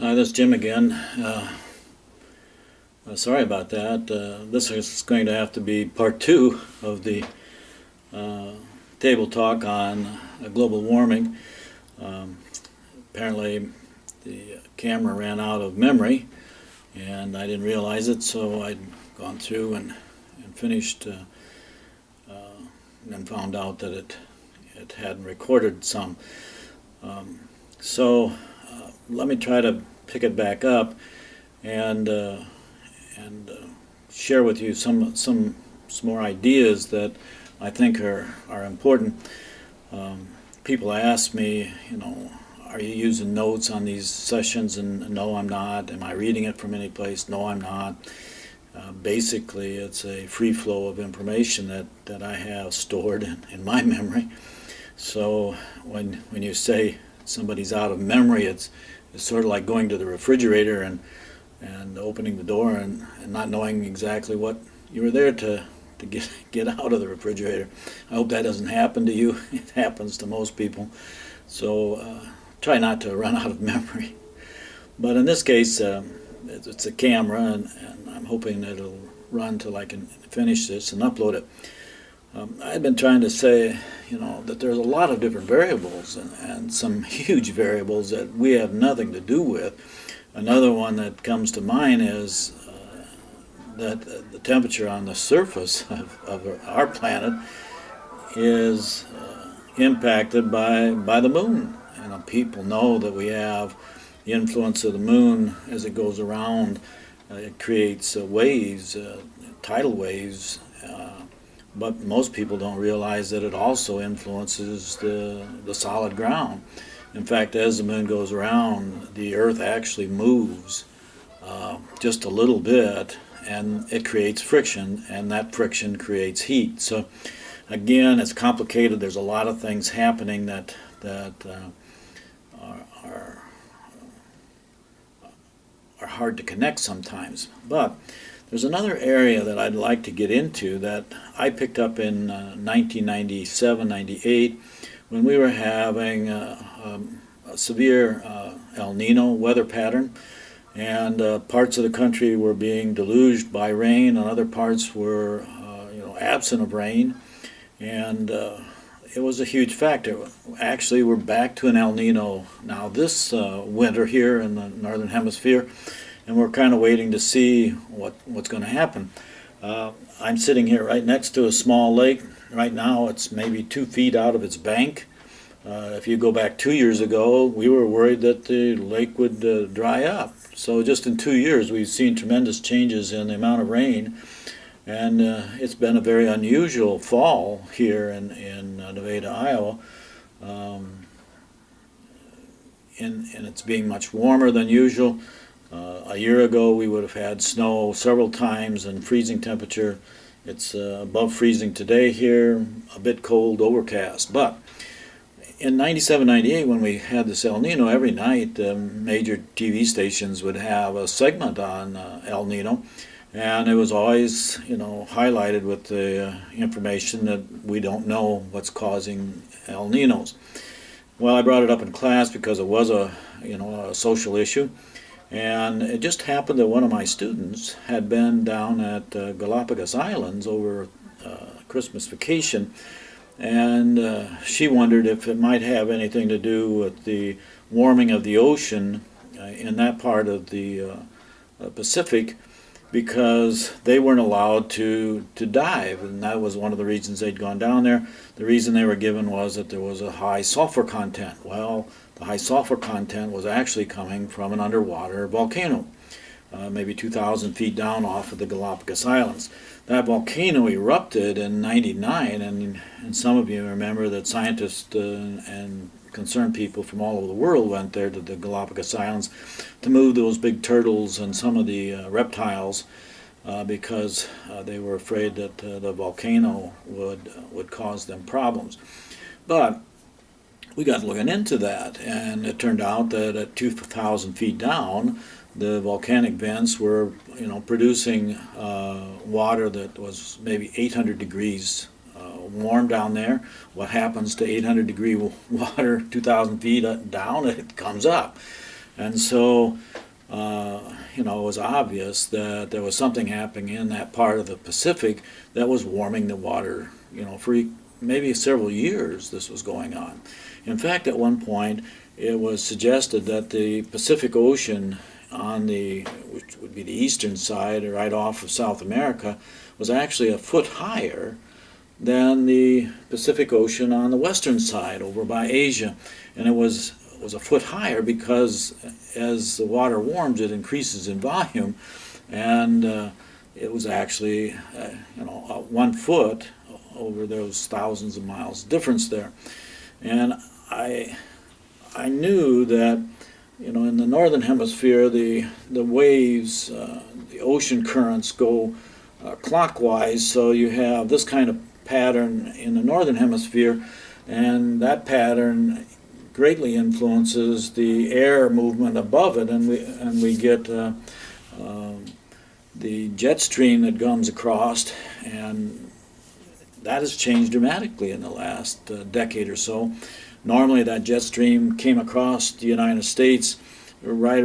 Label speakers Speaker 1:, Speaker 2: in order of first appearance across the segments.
Speaker 1: Hi, this is Jim again. Sorry about that. This is going to have to be part two of the uh, table talk on global warming. Um, Apparently, the camera ran out of memory, and I didn't realize it, so I'd gone through and finished and found out that it hadn't recorded some. Um, so let me try to pick it back up and share with you some more ideas that I think are important. People ask me, are you using notes on these sessions? And no, I'm not. Am I reading it from any place? No, I'm not. Basically, it's a free flow of information that I have stored in my memory. So when you say somebody's out of memory, it's sort of like going to the refrigerator and opening the door and not knowing exactly what you were there to get out of the refrigerator. I hope that doesn't happen to you. It happens to most people. So try not to run out of memory. But in this case, it's a camera, and I'm hoping that it'll run till I can finish this and upload it. I've been trying to say, that there's a lot of different variables and some huge variables that we have nothing to do with. Another one that comes to mind is that the temperature on the surface of our planet is impacted by the moon. People know that we have the influence of the moon as it goes around. It creates waves, tidal waves, but most people don't realize that it also influences the solid ground. In fact, as the moon goes around, the Earth actually moves just a little bit, and it creates friction, and that friction creates heat. So again, it's complicated. There's a lot of things happening that are hard to connect sometimes. But there's another area that I'd like to get into that I picked up in 1997, 98, when we were having a severe El Nino weather pattern, and parts of the country were being deluged by rain, and other parts were absent of rain, and it was a huge factor. Actually, we're back to an El Nino now this winter here in the northern hemisphere, and we're kind of waiting to see what's going to happen. I'm sitting here right next to a small lake. Right now it's maybe 2 feet out of its bank. If you go back 2 years ago, we were worried that the lake would dry up. So just in 2 years we've seen tremendous changes in the amount of rain, and it's been a very unusual fall here in Nevada, Iowa. And it's being much warmer than usual. A year ago we would have had snow several times and freezing temperature. It's above freezing today here, a bit cold, overcast. But in 97, 98, when we had this El Nino, every night major TV stations would have a segment on El Nino, and it was always highlighted with the information that we don't know what's causing El Ninos. Well, I brought it up in class because it was a social issue. And it just happened that one of my students had been down at Galapagos Islands over Christmas vacation, and she wondered if it might have anything to do with the warming of the ocean in that part of the Pacific, because they weren't allowed to dive, and that was one of the reasons they'd gone down there. The reason they were given was that there was a high sulfur content. Well, the high sulfur content was actually coming from an underwater volcano, maybe 2,000 feet down off of the Galapagos Islands. That volcano erupted in '99, and some of you remember that scientists and concerned people from all over the world went there to the Galapagos Islands to move those big turtles and some of the reptiles because they were afraid that the volcano would cause them problems. But we got looking into that, and it turned out that at 2,000 feet down, the volcanic vents were, producing water that was maybe 800 degrees warm down there. What happens to 800 degree water 2,000 feet down? It comes up. And so, it was obvious that there was something happening in that part of the Pacific that was warming the water, for maybe several years this was going on. In fact, at one point, it was suggested that the Pacific Ocean which would be the eastern side, or right off of South America, was actually a foot higher than the Pacific Ocean on the western side, over by Asia. And it was a foot higher because as the water warms, it increases in volume, and it was actually, 1 foot over those thousands of miles difference there. And I knew that, in the northern hemisphere, the waves, the ocean currents go clockwise, so you have this kind of pattern in the northern hemisphere, and that pattern greatly influences the air movement above it, and we get the jet stream that comes across, and that has changed dramatically in the last decade or so. Normally that jet stream came across the United States right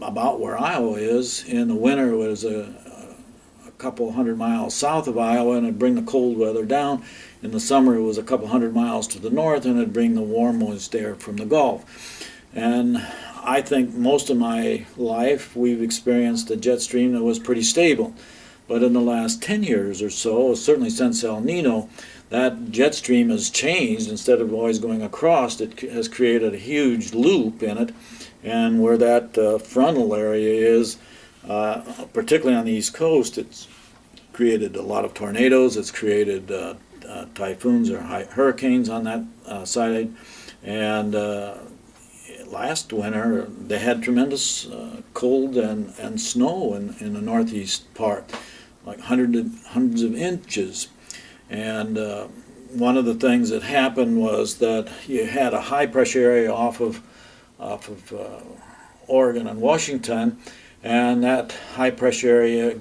Speaker 1: about where Iowa is. In the winter it was a couple hundred miles south of Iowa, and it'd bring the cold weather down. In the summer it was a couple hundred miles to the north, and it'd bring the warm moist air from the Gulf. And I think most of my life we've experienced a jet stream that was pretty stable. But in the last 10 years or so, certainly since El Nino, that jet stream has changed. Instead of always going across, it has created a huge loop in it. And where that frontal area is, particularly on the East Coast, it's created a lot of tornadoes. It's created typhoons or hurricanes on that side. And last winter, they had tremendous cold and snow in the northeast part, like hundreds of inches. And one of the things that happened was that you had a high pressure area off of Oregon and Washington, and that high pressure area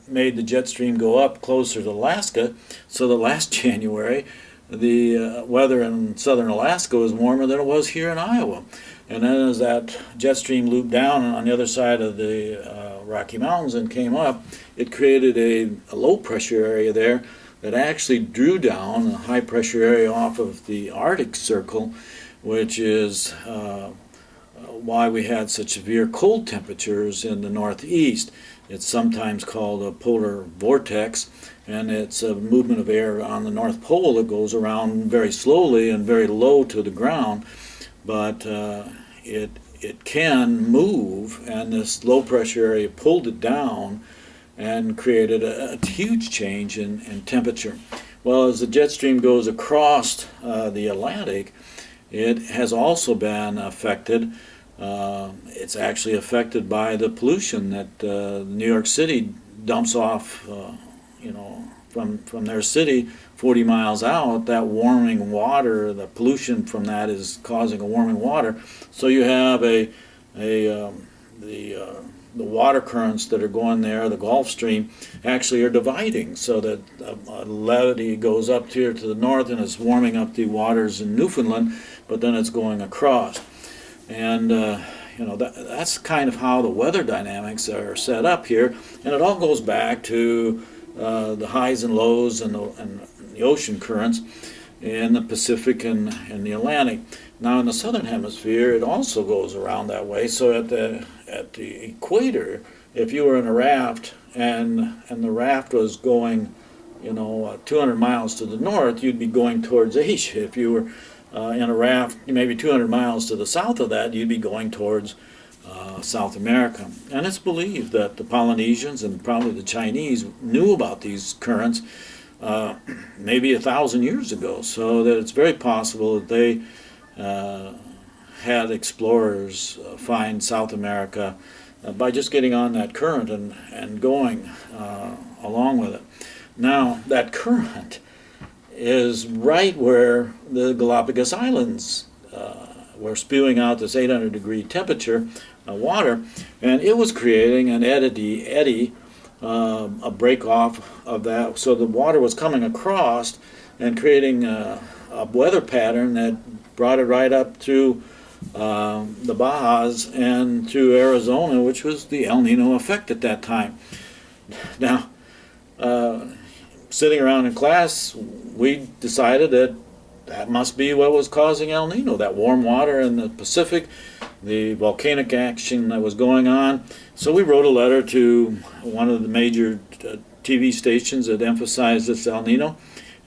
Speaker 1: made the jet stream go up closer to Alaska. So that last January, the weather in southern Alaska was warmer than it was here in Iowa. And then as that jet stream looped down on the other side of the Rocky Mountains and came up, it created a low pressure area there that actually drew down a high pressure area off of the Arctic Circle, which is why we had such severe cold temperatures in the Northeast. It's sometimes called a polar vortex, and it's a movement of air on the North Pole that goes around very slowly and very low to the ground, but it can move, and this low pressure area pulled it down and created a huge change in temperature. Well, as the jet stream goes across the Atlantic, it has also been affected. It's actually affected by the pollution that New York City dumps off, from their city 40 miles out. That warming water, the pollution from that is causing a warming water. So you have the water currents that are going there, the Gulf Stream, actually are dividing, so that a levity goes up here to the north and is warming up the waters in Newfoundland, but then it's going across. And that's kind of how the weather dynamics are set up here, and it all goes back to the highs and lows and the ocean currents in the Pacific and the Atlantic. Now in the southern hemisphere, it also goes around that way. So at the equator, if you were in a raft and the raft was going, 200 miles to the north, you'd be going towards Asia. If you were in a raft maybe 200 miles to the south of that, you'd be going towards South America. And it's believed that the Polynesians and probably the Chinese knew about these currents maybe 1,000 years ago, so that it's very possible that they had explorers find South America by just getting on that current and going along with it. Now, that current is right where the Galapagos Islands were spewing out this 800-degree temperature water, and it was creating an eddy, a break off of that. So the water was coming across and creating a weather pattern that brought it right up through the Bajas and through Arizona, which was the El Nino effect at that time. Now, sitting around in class, we decided that that must be what was causing El Nino, that warm water in the Pacific, the volcanic action that was going on. So we wrote a letter to one of the major TV stations that emphasized this El Nino,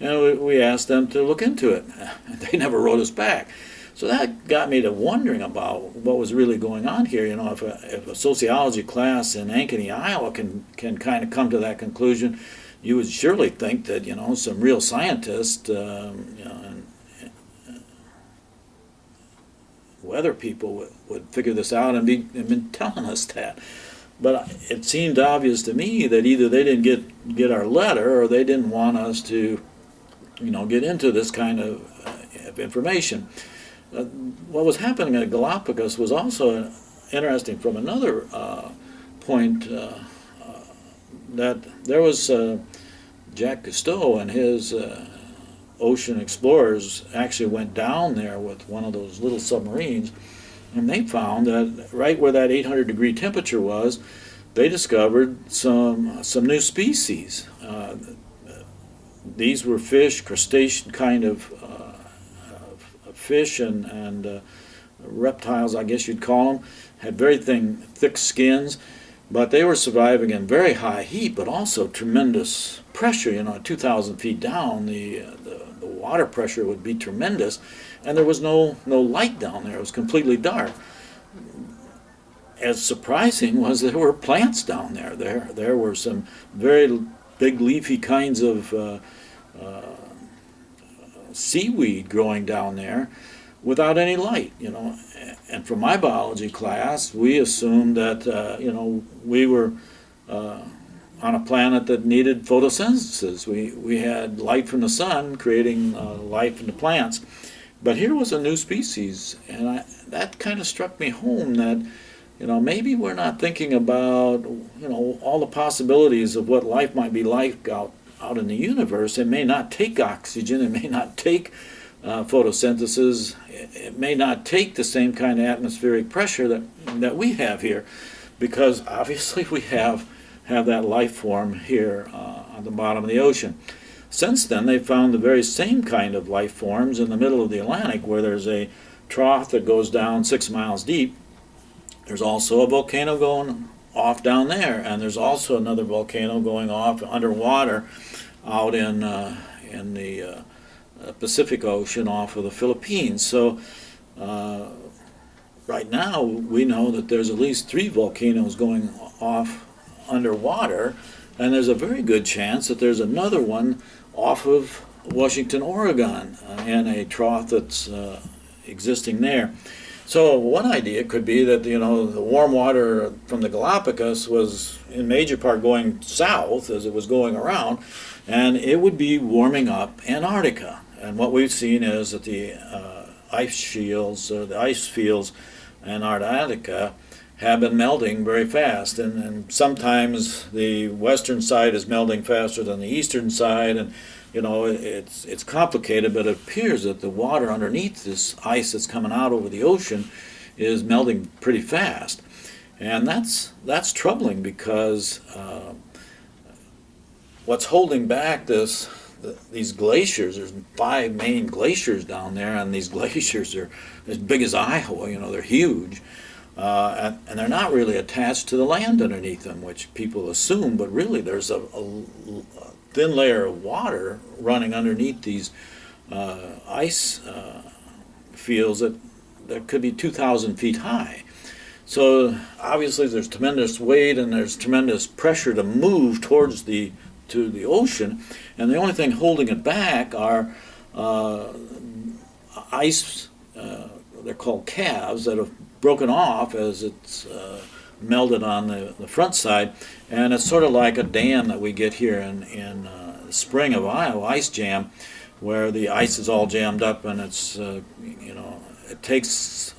Speaker 1: and we asked them to look into it. They never wrote us back. So that got me to wondering about what was really going on here. You know, if a sociology class in Ankeny, Iowa can kind of come to that conclusion, you would surely think that, you know, some real scientists, you know, and weather people would figure this out and been telling us that. But it seemed obvious to me that either they didn't get our letter, or they didn't want us to, you know, get into this kind of information. What was happening at Galapagos was also interesting from another point, that there was Jacques Cousteau and his ocean explorers actually went down there with one of those little submarines, and they found that right where that 800-degree temperature was, they discovered some new species. These were fish, crustacean kind of fish and reptiles, I guess you'd call them, had very thick skins, but they were surviving in very high heat, but also tremendous pressure. You know, at 2,000 feet down, the water pressure would be tremendous, and there was no light down there. It was completely dark. As surprising was there were plants down there. There were some very big leafy kinds of seaweed growing down there without any light, you know. And from my biology class, we assumed that, you know, we were on a planet that needed photosynthesis. We had light from the sun creating life in the plants. But here was a new species, and that kind of struck me home that, you know, maybe we're not thinking about, you know, all the possibilities of what life might be like out in the universe. It may not take oxygen, it may not take photosynthesis, it may not take the same kind of atmospheric pressure that we have here, because obviously we have that life form here on the bottom of the ocean. Since then, they've found the very same kind of life forms in the middle of the Atlantic, where there's a trough that goes down 6 miles deep. There's also a volcano going off down there, and there's also another volcano going off underwater out in the Pacific Ocean off of the Philippines. So right now we know that there's at least 3 volcanoes going off underwater, and there's a very good chance that there's another one off of Washington, Oregon, in a trough that's existing there. So one idea could be that, you know, the warm water from the Galapagos was in major part going south as it was going around, and it would be warming up Antarctica. And what we've seen is that the ice shields, the ice fields in Antarctica have been melting very fast, and sometimes the western side is melting faster than the eastern side, and you know, it's complicated, but it appears that the water underneath this ice that's coming out over the ocean is melting pretty fast. And that's troubling, because what's holding back these glaciers, there's 5 main glaciers down there, and these glaciers are as big as Iowa, you know, they're huge. And they're not really attached to the land underneath them, which people assume, but really there's a thin layer of water running underneath these ice fields that could be 2,000 feet high. So obviously there's tremendous weight and there's tremendous pressure to move towards the ocean, and the only thing holding it back are ice, they're called calves, that have broken off as it's melted on the front side, and it's sort of like a dam that we get here in the spring of Iowa, ice jam, where the ice is all jammed up, and it's you know, it takes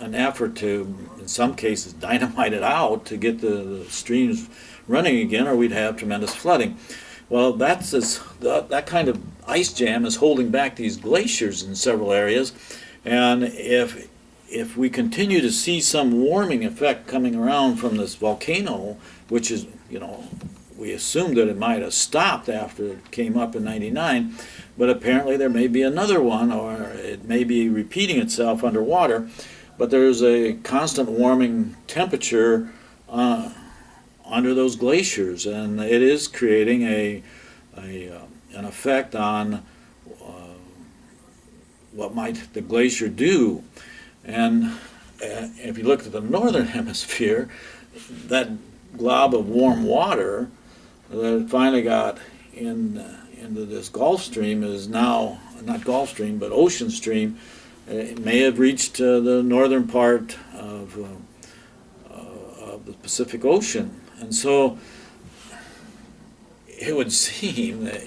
Speaker 1: an effort to, in some cases, dynamite it out to get the streams running again, or we'd have tremendous flooding. Well, that kind of ice jam is holding back these glaciers in several areas, and if if we continue to see some warming effect coming around from this volcano, which is, we assumed that it might have stopped after it came up in '99, but apparently there may be another one, or it may be repeating itself underwater. But there's a constant warming temperature under those glaciers, and it is creating an effect on what might the glacier do. And if you look at the northern hemisphere, that glob of warm water that finally got into this Gulf Stream is now, not Gulf Stream, but ocean stream. It may have reached the northern part of the Pacific Ocean. And so it would seem that,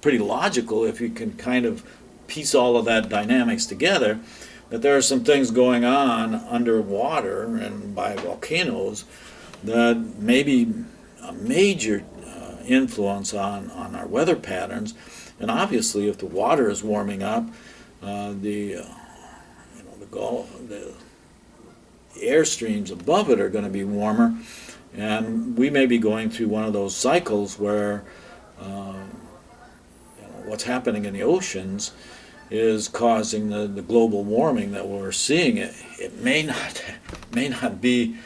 Speaker 1: pretty logical, if you can kind of piece all of that dynamics together, that there are some things going on underwater and by volcanoes that may be a major influence on our weather patterns. And obviously, if the water is warming up, the air streams above it are going to be warmer, and we may be going through one of those cycles where what's happening in the oceans is causing the global warming that we're seeing. It may not be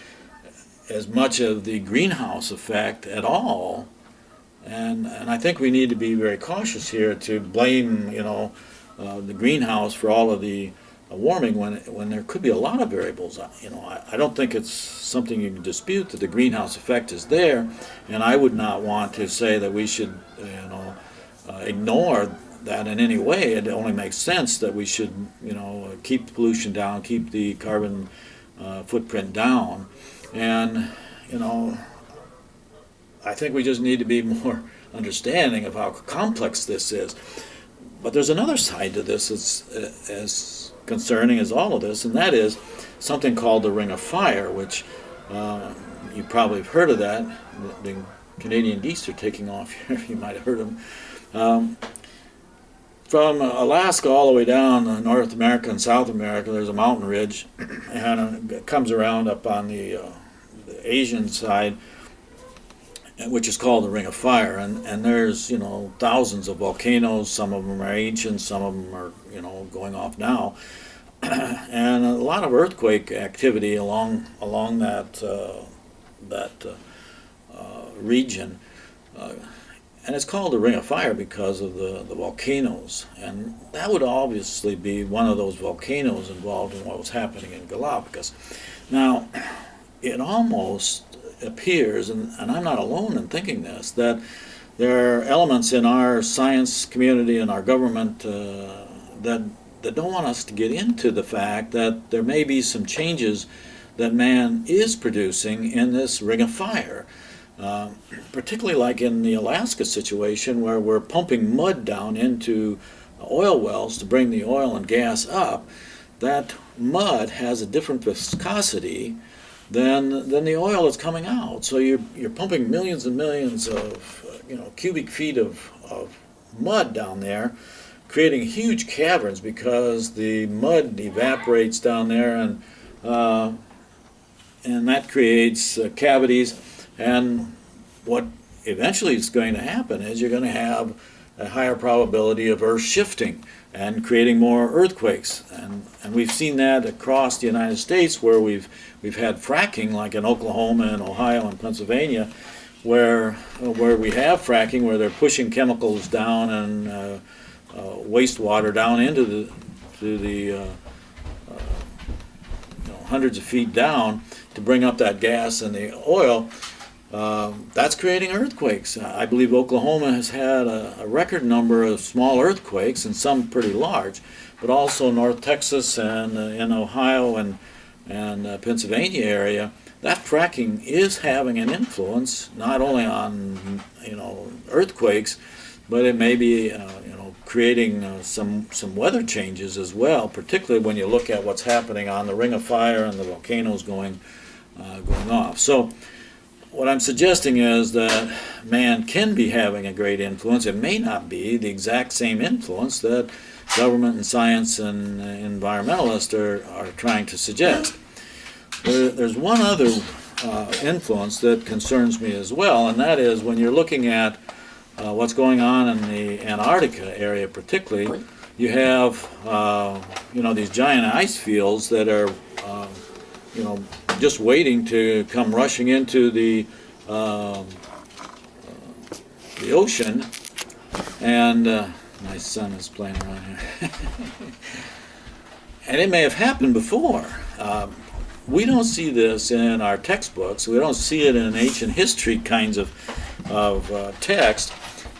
Speaker 1: as much of the greenhouse effect at all, and I think we need to be very cautious here to blame the greenhouse for all of the warming when there could be a lot of variables. I don't think it's something you can dispute that the greenhouse effect is there, and I would not want to say that we should ignore that in any way. It only makes sense that we should keep the pollution down, keep the carbon footprint down, and I think we just need to be more understanding of how complex this is. But there's another side to this as concerning as all of this, and that is something called the Ring of Fire, which you probably have heard of that. The Canadian geese are taking off here. You might have heard of them. From Alaska all the way down North America and South America, there's a mountain ridge, and it comes around up on the Asian side, which is called the Ring of Fire, and there's thousands of volcanoes. Some of them are ancient, some of them are going off now, and a lot of earthquake activity along that region, and it's called the Ring of Fire because of the volcanoes, and that would obviously be one of those volcanoes involved in what was happening in Galapagos. Now, it almost appears, and I'm not alone in thinking this, that there are elements in our science community and our government that don't want us to get into the fact that there may be some changes that man is producing in this Ring of Fire. Particularly like in the Alaska situation, where we're pumping mud down into oil wells to bring the oil and gas up. That mud has a different viscosity than the oil that's coming out. So you're pumping millions and millions of cubic feet of mud down there, creating huge caverns because the mud evaporates down there, and that creates cavities. And what eventually is going to happen is you're going to have a higher probability of earth shifting and creating more earthquakes. And we've seen that across the United States, where we've had fracking, like in Oklahoma and Ohio and Pennsylvania, where we have fracking, where they're pushing chemicals down and wastewater down into the hundreds of feet down to bring up that gas and the oil. That's creating earthquakes. I believe Oklahoma has had a record number of small earthquakes, and some pretty large, but also North Texas and in Ohio and Pennsylvania area. That fracking is having an influence not only on earthquakes, but it may be creating some weather changes as well, particularly when you look at what's happening on the Ring of Fire and the volcanoes going off. So what I'm suggesting is that man can be having a great influence. It may not be the exact same influence that government and science and environmentalists are trying to suggest. There's one other influence that concerns me as well, and that is when you're looking at what's going on in the Antarctica area particularly, you have these giant ice fields that are just waiting to come rushing into the ocean, and my son is playing around here. And it may have happened before. We don't see this in our textbooks. We don't see it in ancient history kinds of text,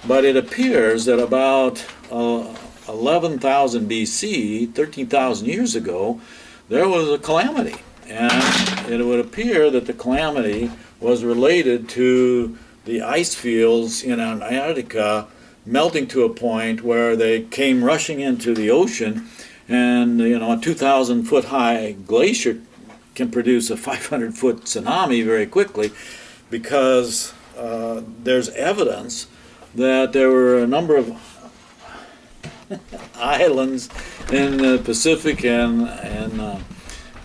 Speaker 1: but it appears that about 11,000 BC, 13,000 years ago, there was a calamity. And it would appear that the calamity was related to the ice fields in Antarctica melting to a point where they came rushing into the ocean, and a 2,000-foot high glacier can produce a 500-foot tsunami very quickly, because there's evidence that there were a number of islands in the Pacific and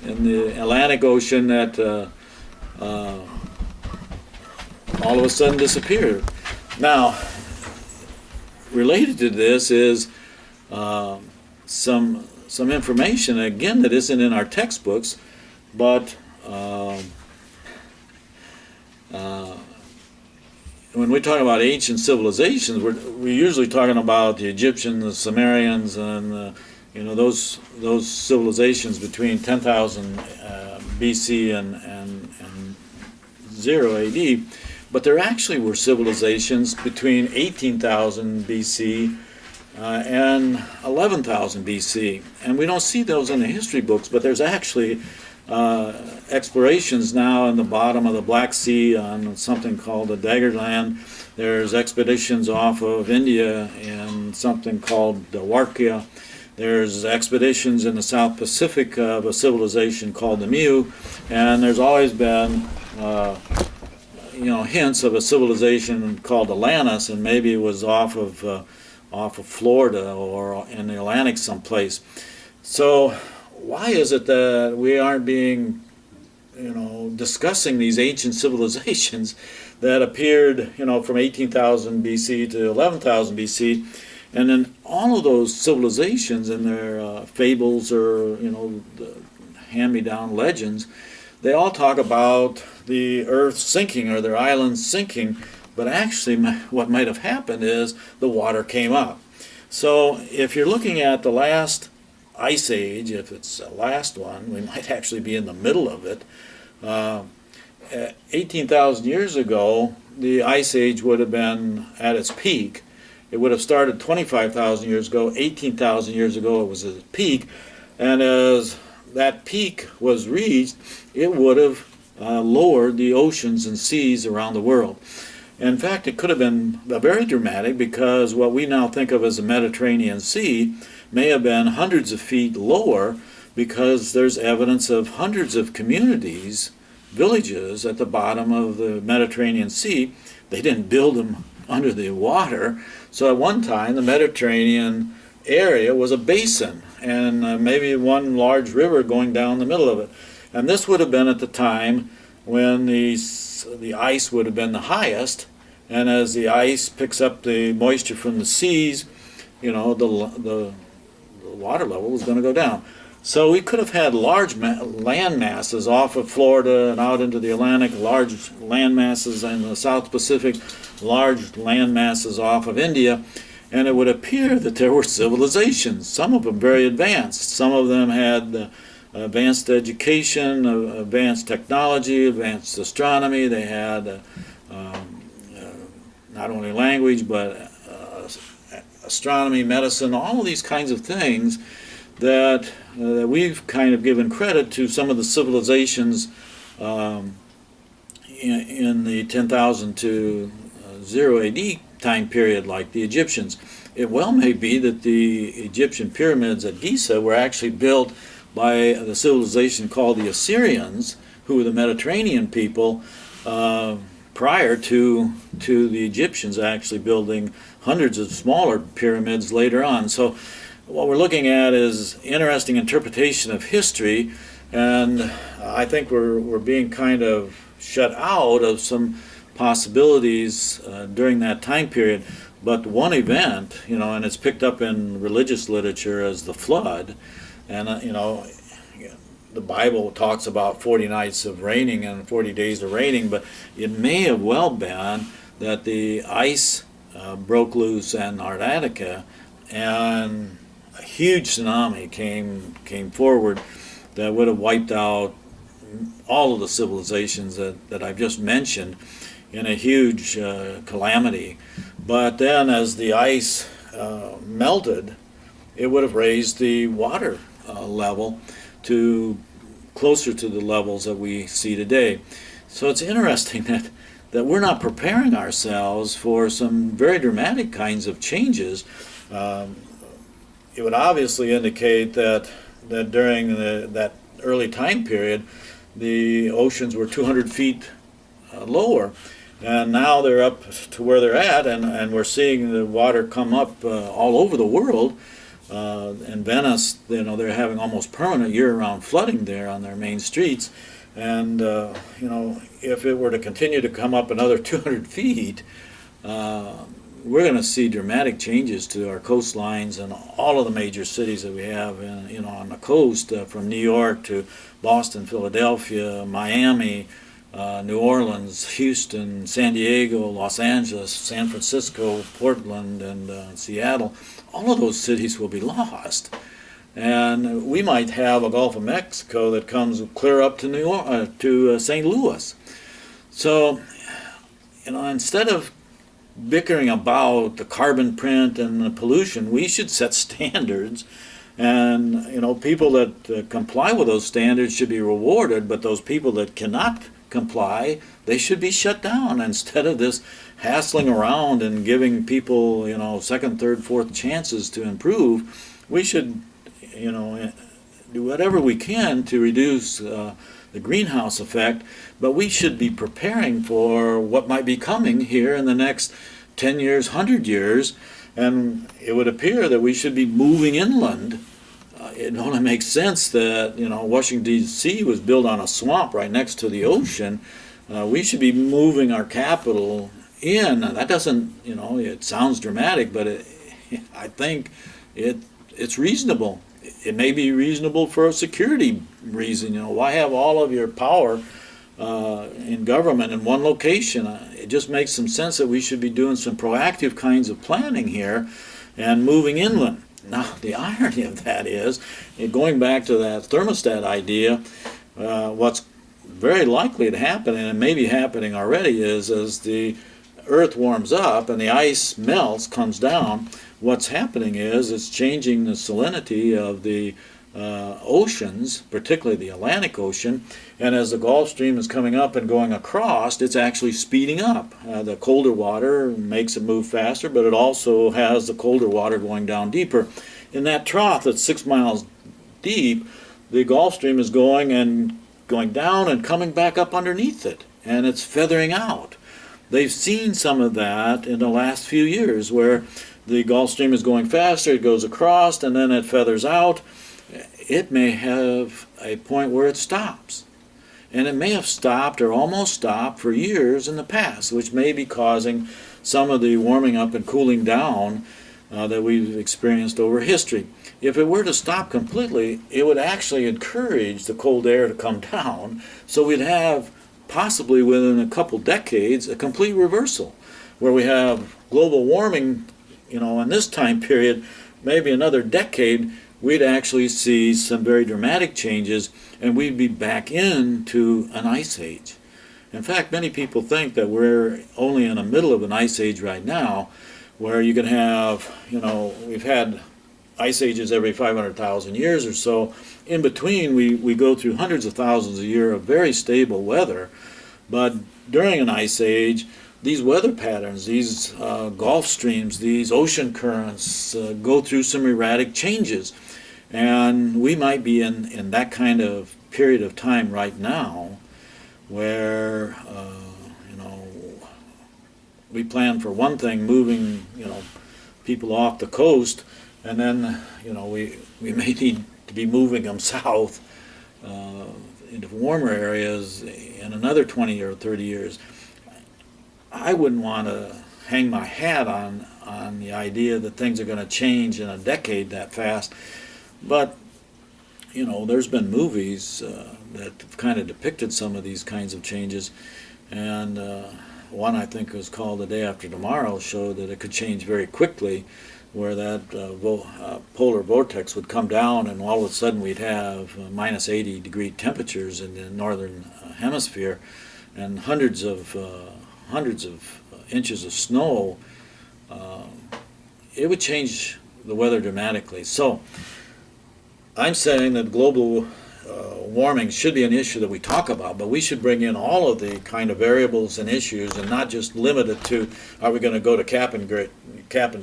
Speaker 1: in the Atlantic Ocean that all of a sudden disappeared. Now, related to this is some information, again, that isn't in our textbooks, but when we talk about ancient civilizations, we're usually talking about the Egyptians, the Sumerians, and those civilizations between 10,000 BC and 0 AD. But there actually were civilizations between 18,000 BC and 11,000 BC. And we don't see those in the history books, but there's actually explorations now in the bottom of the Black Sea on something called the Daggerland. There's expeditions off of India in something called the Warkia. There's expeditions in the South Pacific of a civilization called the Mu, and there's always been hints of a civilization called Atlantis, and maybe it was off of Florida or in the Atlantic someplace. So why is it that we aren't being discussing these ancient civilizations that appeared from 18,000 BC to 11,000 BC? And then all of those civilizations and their fables or the hand-me-down legends, they all talk about the earth sinking or their islands sinking, but actually what might have happened is the water came up. So if you're looking at the last ice age, if it's the last one, we might actually be in the middle of it. 18,000 years ago, the ice age would have been at its peak. It would have started 25,000 years ago. 18,000 years ago, it was at its peak. And as that peak was reached, it would have lowered the oceans and seas around the world. In fact, it could have been very dramatic, because what we now think of as the Mediterranean Sea may have been hundreds of feet lower, because there's evidence of hundreds of communities, villages at the bottom of the Mediterranean Sea. They didn't build them under the water. So at one time, the Mediterranean area was a basin, and maybe one large river going down the middle of it. And this would have been at the time when the ice would have been the highest, and as the ice picks up the moisture from the seas, the water level was going to go down. So we could have had large land masses off of Florida and out into the Atlantic, large land masses in the South Pacific, large land masses off of India, and it would appear that there were civilizations, some of them very advanced. Some of them had advanced education, advanced technology, advanced astronomy. They had not only language, but astronomy, medicine, all of these kinds of things that we've kind of given credit to some of the civilizations in the 10,000 to 0 AD time period, like the Egyptians. It well may be that the Egyptian pyramids at Giza were actually built by the civilization called the Assyrians, who were the Mediterranean people, prior to the Egyptians actually building hundreds of smaller pyramids later on. So what we're looking at is interesting interpretation of history, and I think we're being kind of shut out of some possibilities during that time period. But one event, and it's picked up in religious literature as the flood, and the Bible talks about 40 nights of raining and 40 days of raining, but it may have well been that the ice broke loose in Antarctica, and a huge tsunami came forward that would have wiped out all of the civilizations that I've just mentioned in a huge calamity. But then as the ice melted, it would have raised the water level to closer to the levels that we see today. So it's interesting that we're not preparing ourselves for some very dramatic kinds of changes. It would obviously indicate that during that early time period, the oceans were 200 feet lower, and now they're up to where they're at, and we're seeing the water come up all over the world. In Venice, they're having almost permanent year-round flooding there on their main streets, and if it were to continue to come up another 200 feet, we're going to see dramatic changes to our coastlines and all of the major cities that we have, on the coast, from New York to Boston, Philadelphia, Miami, New Orleans, Houston, San Diego, Los Angeles, San Francisco, Portland, and Seattle. All of those cities will be lost, and we might have a Gulf of Mexico that comes clear up to St. Louis. So, instead of bickering about the carbon print and the pollution, we should set standards, and people that comply with those standards should be rewarded, but those people that cannot comply, they should be shut down, instead of this hassling around and giving people second, third, fourth chances to improve. We should do whatever we can to reduce the greenhouse effect, but we should be preparing for what might be coming here in the next 10 years, 100 years, and it would appear that we should be moving inland. It only makes sense that Washington, D.C. was built on a swamp right next to the ocean. We should be moving our capital in. That doesn't, it sounds dramatic, but I think it's reasonable. It may be reasonable for a security reason. Why have all of your power in government in one location? It just makes some sense that we should be doing some proactive kinds of planning here and moving inland. Now, the irony of that is, going back to that thermostat idea, what's very likely to happen, and it may be happening already, is as the Earth warms up and the ice melts, comes down, what's happening is it's changing the salinity of the oceans, particularly the Atlantic Ocean, and as the Gulf Stream is coming up and going across, it's actually speeding up. The colder water makes it move faster, but it also has the colder water going down deeper. In that trough that's 6 miles deep, the Gulf Stream is going down and coming back up underneath it, and it's feathering out. They've seen some of that in the last few years, where the Gulf Stream is going faster, it goes across, and then it feathers out. It may have a point where it stops. And it may have stopped or almost stopped for years in the past, which may be causing some of the warming up and cooling down that we've experienced over history. If it were to stop completely, it would actually encourage the cold air to come down, so we'd have possibly within a couple decades a complete reversal, where we have global warming, in this time period, maybe another decade, we'd actually see some very dramatic changes, and we'd be back into an ice age. In fact, many people think that we're only in the middle of an ice age right now, where you can have, we've had ice ages every 500,000 years or so. In between, we go through hundreds of thousands a year of very stable weather, but during an ice age, these weather patterns, these Gulf streams, these ocean currents go through some erratic changes. And we might be in that kind of period of time right now where, we plan for one thing, moving, people off the coast, and then, we may need to be moving them south into warmer areas in another 20 or 30 years. I wouldn't want to hang my hat on the idea that things are going to change in a decade that fast, but there's been movies that have kind of depicted some of these kinds of changes, and one I think was called The Day After Tomorrow showed that it could change very quickly, where that polar vortex would come down and all of a sudden we'd have minus 80 degree temperatures in the northern hemisphere and hundreds of inches of snow. It would change the weather dramatically. So I'm saying that global warming should be an issue that we talk about, but we should bring in all of the kind of variables and issues and not just limit it to, are we going to go to cap and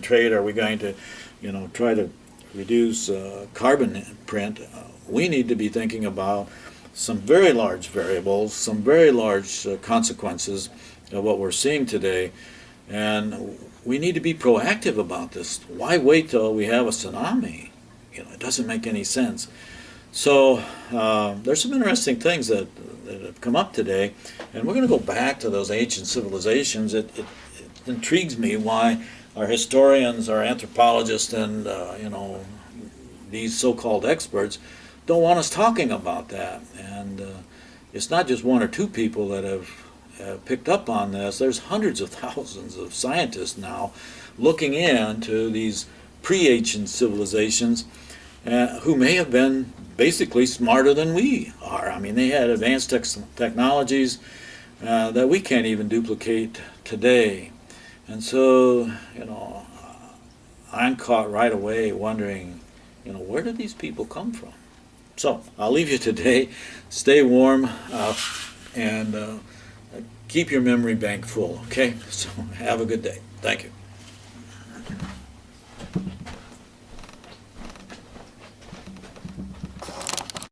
Speaker 1: trade, are we going to try to reduce carbon print. We need to be thinking about some very large variables, some very large consequences of what we're seeing today, and we need to be proactive about this. Why wait till we have a tsunami? It doesn't make any sense. So there's some interesting things that have come up today, and we're going to go back to those ancient civilizations. It intrigues me why our historians, our anthropologists, and these so-called experts don't want us talking about that. And it's not just one or two people that have picked up on this. There's hundreds of thousands of scientists now looking into these pre-ancient civilizations who may have been basically smarter than we are. I mean, they had advanced technologies that we can't even duplicate today. And so, I'm caught right away wondering, where did these people come from? So, I'll leave you today. Stay warm and keep your memory bank full, okay? So, have a good day. Thank you.